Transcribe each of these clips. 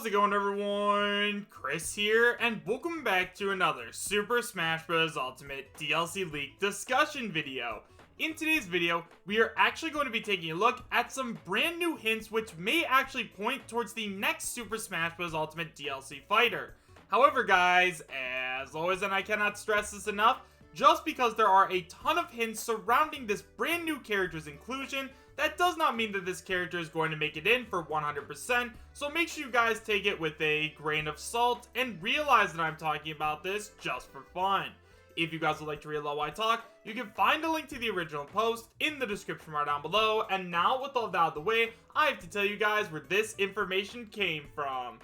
How's it going, everyone? Chris here, and welcome back to another Super Smash Bros. Ultimate DLC leak discussion video. In today's video, we are actually going to be taking a look at some brand new hints which may actually point towards the next Super Smash Bros. Ultimate DLC fighter. However, guys, as always, and I cannot stress this enough, just because there are a ton of hints surrounding this brand new character's inclusion, that does not mean that this character is going to make it in for 100%, so make sure you guys take it with a grain of salt and realize that I'm talking about this just for fun. If you guys would like to read why I talk, you can find a link to the original post in the description right down below, and now with all that out of the way, I have to tell you guys where this information came from.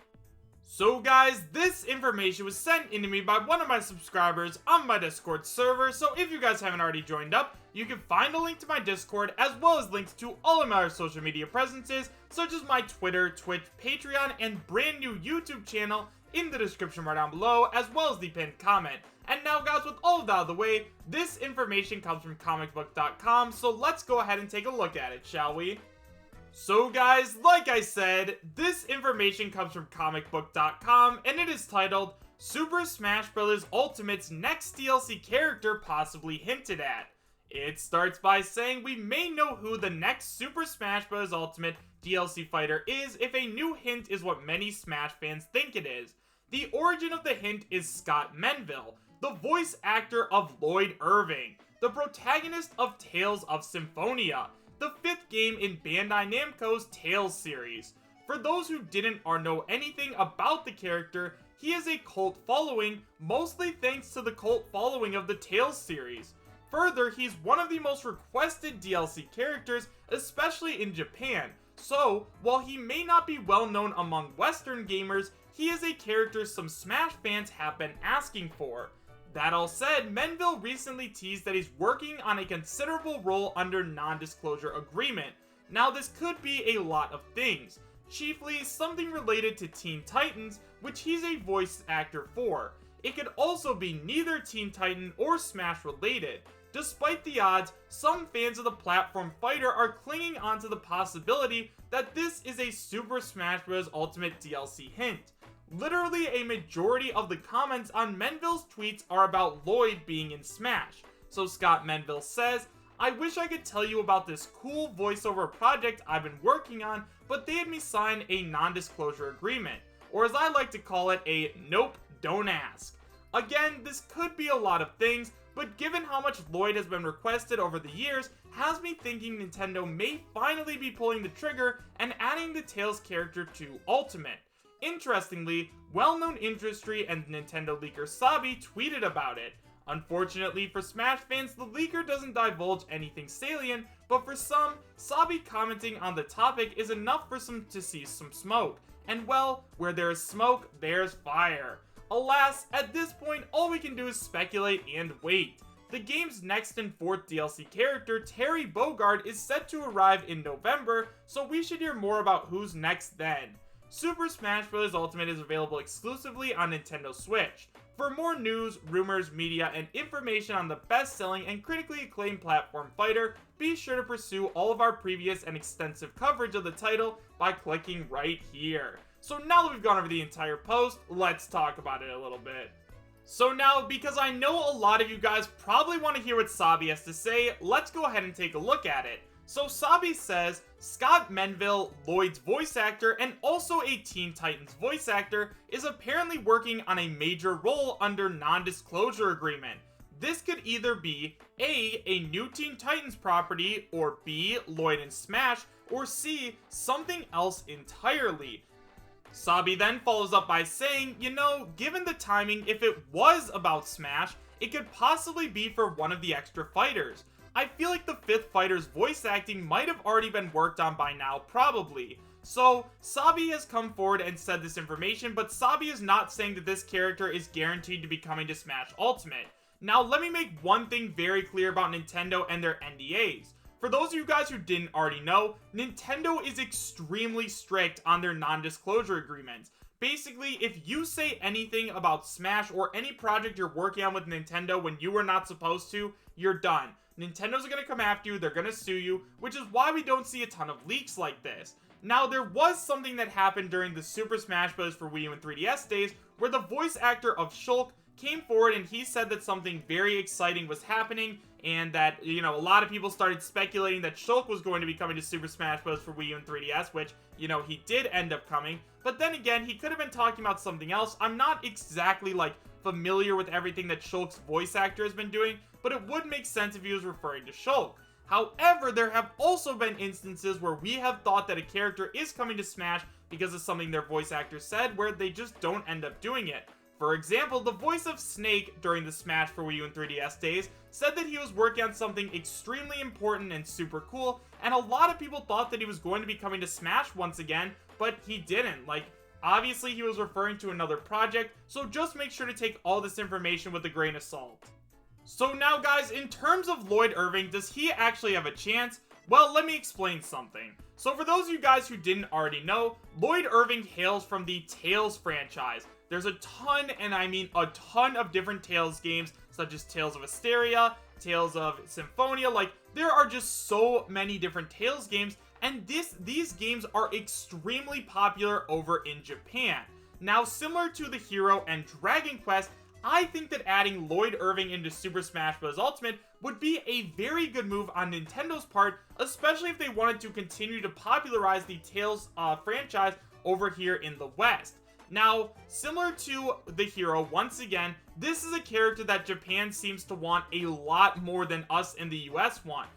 So guys, this information was sent in to me by one of my subscribers on my Discord server, so if you guys haven't already joined up, you can find a link to my Discord as well as links to all of my other social media presences, such as my Twitter, Twitch, Patreon, and brand new YouTube channel in the description right down below, as well as the pinned comment. And now guys, with all of that out of the way, this information comes from comicbook.com, so let's go ahead and take a look at it, shall we? So guys, like I said, this information comes from comicbook.com, and it is titled, Super Smash Bros. Ultimate's next DLC character possibly hinted at. It starts by saying we may know who the next Super Smash Bros. Ultimate DLC fighter is if a new hint is what many Smash fans think it is. The origin of the hint is Scott Menville, the voice actor of Lloyd Irving, the protagonist of Tales of Symphonia, the 5th game in Bandai Namco's Tales series. For those who didn't or know anything about the character, he has a cult following, mostly thanks to the cult following of the Tales series. Further, he's one of the most requested DLC characters, especially in Japan, so while he may not be well known among Western gamers, he is a character some Smash fans have been asking for. That all said, Menville recently teased that he's working on a considerable role under non-disclosure agreement. Now this could be a lot of things, chiefly something related to Teen Titans, which he's a voice actor for. It could also be neither Teen Titan or Smash related. Despite the odds, some fans of the platform fighter are clinging onto the possibility that this is a Super Smash Bros. Ultimate DLC hint. Literally a majority of the comments on Menville's tweets are about Lloyd being in Smash. So Scott Menville says, I wish I could tell you about this cool voiceover project I've been working on, but they had me sign a non-disclosure agreement. Or as I like to call it, a nope, don't ask. Again, this could be a lot of things, but given how much Lloyd has been requested over the years, has me thinking Nintendo may finally be pulling the trigger and adding the Tails character to Ultimate. Interestingly, well-known industry and Nintendo leaker Sabi tweeted about it. Unfortunately for Smash fans, the leaker doesn't divulge anything salient, but for some, Sabi commenting on the topic is enough for some to see some smoke. And well, where there is smoke, there's fire. Alas, at this point, all we can do is speculate and wait. The game's next and 4th DLC character, Terry Bogard, is set to arrive in November, so we should hear more about who's next then. Super Smash Bros. Ultimate is available exclusively on Nintendo Switch. For more news, rumors, media, and information on the best-selling and critically acclaimed platform fighter, be sure to pursue all of our previous and extensive coverage of the title by clicking right here. So now that we've gone over the entire post, let's talk about it a little bit. So now, because I know a lot of you guys probably want to hear what Sabi has to say, let's go ahead and take a look at it. So Sabi says, Scott Menville, Lloyd's voice actor and also a Teen Titans voice actor, is apparently working on a major role under non-disclosure agreement. This could either be A, new Teen Titans property, or B, Lloyd and Smash, or C, something else entirely. Sabi then follows up by saying, you know, given the timing, if it was about Smash, it could possibly be for one of the extra fighters. I feel like the 5th fighter's voice acting might have already been worked on by now, probably. So, Sabi has come forward and said this information, but Sabi is not saying that this character is guaranteed to be coming to Smash Ultimate. Now, let me make one thing very clear about Nintendo and their NDAs. For those of you guys who didn't already know, Nintendo is extremely strict on their non-disclosure agreements. Basically, if you say anything about Smash or any project you're working on with Nintendo when you were not supposed to, you're done. Nintendo's gonna come after you, they're gonna sue you, which is why we don't see a ton of leaks like this. Now, there was something that happened during the Super Smash Bros. For Wii U and 3DS days, where the voice actor of Shulk came forward and he said that something very exciting was happening, and that, a lot of people started speculating that Shulk was going to be coming to Super Smash Bros. For Wii U and 3DS, which, he did end up coming. But then again, he could have been talking about something else. I'm not exactly, familiar with everything that Shulk's voice actor has been doing, but it would make sense if he was referring to Shulk. However, there have also been instances where we have thought that a character is coming to Smash because of something their voice actor said, where they just don't end up doing it. For example, the voice of Snake during the Smash for Wii U and 3DS days said that he was working on something extremely important and super cool, and a lot of people thought that he was going to be coming to Smash once again, but he didn't. Obviously he was referring to another project, so just make sure to take all this information with a grain of salt. So now guys, in terms of Lloyd Irving, does he actually have a chance? Well, let me explain something. So for those of you guys who didn't already know, Lloyd Irving hails from the Tales franchise. There's a ton, and I mean a ton, of different Tales games, such as Tales of Asteria, Tales of Symphonia. There are just so many different Tales games, and these games are extremely popular over in Japan. Now, similar to the Hero and Dragon Quest, I think that adding Lloyd Irving into Super Smash Bros. Ultimate would be a very good move on Nintendo's part, especially if they wanted to continue to popularize the Tales franchise over here in the West. Now, similar to the Hero, once again, this is a character that Japan seems to want a lot more than us in the US want.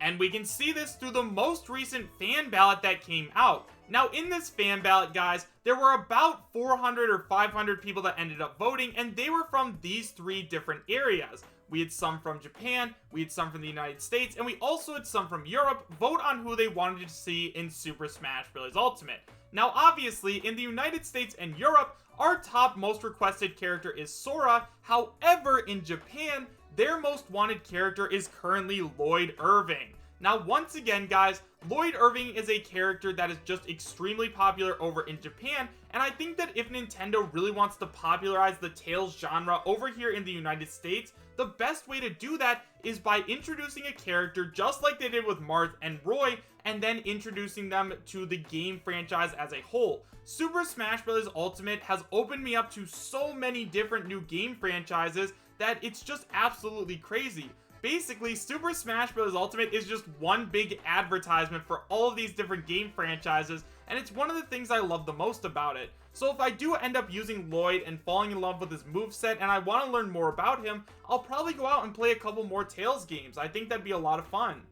And we can see this through the most recent fan ballot that came out. Now, in this fan ballot, guys, there were about 400 or 500 people that ended up voting, and they were from these three different areas. We had some from Japan, we had some from the United States, and we also had some from Europe vote on who they wanted to see in Super Smash Bros. Ultimate. Now, obviously, in the United States and Europe, our top most requested character is Sora. However, in Japan, their most wanted character is currently Lloyd Irving. Now, once again, guys, Lloyd Irving is a character that is just extremely popular over in Japan, and I think that if Nintendo really wants to popularize the Tales genre over here in the United States, the best way to do that is by introducing a character just like they did with Marth and Roy, and then introducing them to the game franchise as a whole. Super Smash Bros. Ultimate has opened me up to so many different new game franchises that it's just absolutely crazy. Basically, Super Smash Bros. Ultimate is just one big advertisement for all of these different game franchises, and it's one of the things I love the most about it. So if I do end up using Lloyd and falling in love with his moveset and I want to learn more about him, I'll probably go out and play a couple more Tales games. I think that'd be a lot of fun.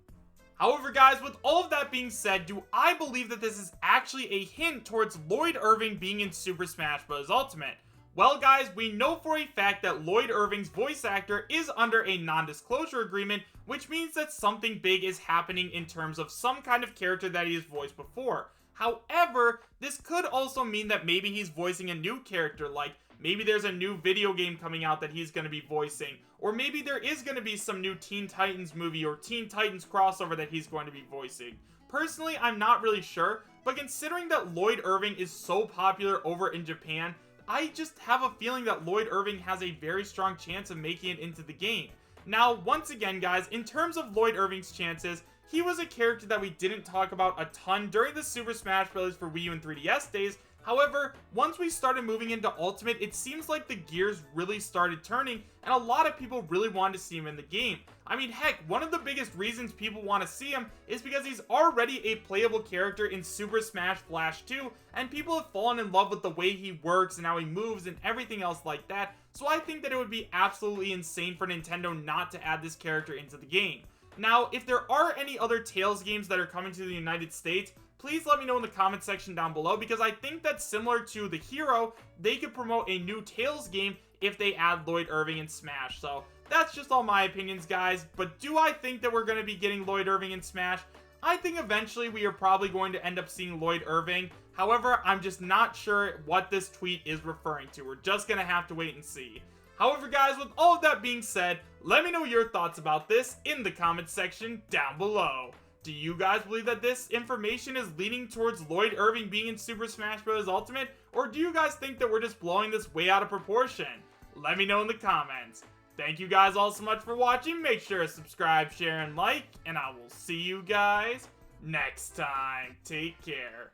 However, guys, with all of that being said, do I believe that this is actually a hint towards Lloyd Irving being in Super Smash Bros. Ultimate? Well, guys, we know for a fact that Lloyd Irving's voice actor is under a non-disclosure agreement, which means that something big is happening in terms of some kind of character that he has voiced before. However, this could also mean that maybe he's voicing a new character, like maybe there's a new video game coming out that he's going to be voicing, or maybe there is going to be some new Teen Titans movie or Teen Titans crossover that he's going to be voicing. Personally, I'm not really sure, but considering that Lloyd Irving is so popular over in Japan, I just have a feeling that Lloyd Irving has a very strong chance of making it into the game. Now, once again, guys, in terms of Lloyd Irving's chances, he was a character that we didn't talk about a ton during the Super Smash Bros. For Wii U and 3DS days. However, once we started moving into Ultimate, it seems like the gears really started turning, and a lot of people really wanted to see him in the game. I mean, heck, one of the biggest reasons people want to see him is because he's already a playable character in Super Smash Flash 2, and people have fallen in love with the way he works and how he moves and everything else like that, so I think that it would be absolutely insane for Nintendo not to add this character into the game. Now, if there are any other Tales games that are coming to the United States, please let me know in the comment section down below, because I think that similar to the Hero, they could promote a new Tales game if they add Lloyd Irving in Smash. So that's just all my opinions, guys. But do I think that we're going to be getting Lloyd Irving in Smash? I think eventually we are probably going to end up seeing Lloyd Irving. However, I'm just not sure what this tweet is referring to. We're just going to have to wait and see. However, guys, with all of that being said, let me know your thoughts about this in the comment section down below. Do you guys believe that this information is leaning towards Lloyd Irving being in Super Smash Bros. Ultimate? Or do you guys think that we're just blowing this way out of proportion? Let me know in the comments. Thank you guys all so much for watching. Make sure to subscribe, share, and like, and I will see you guys next time. Take care.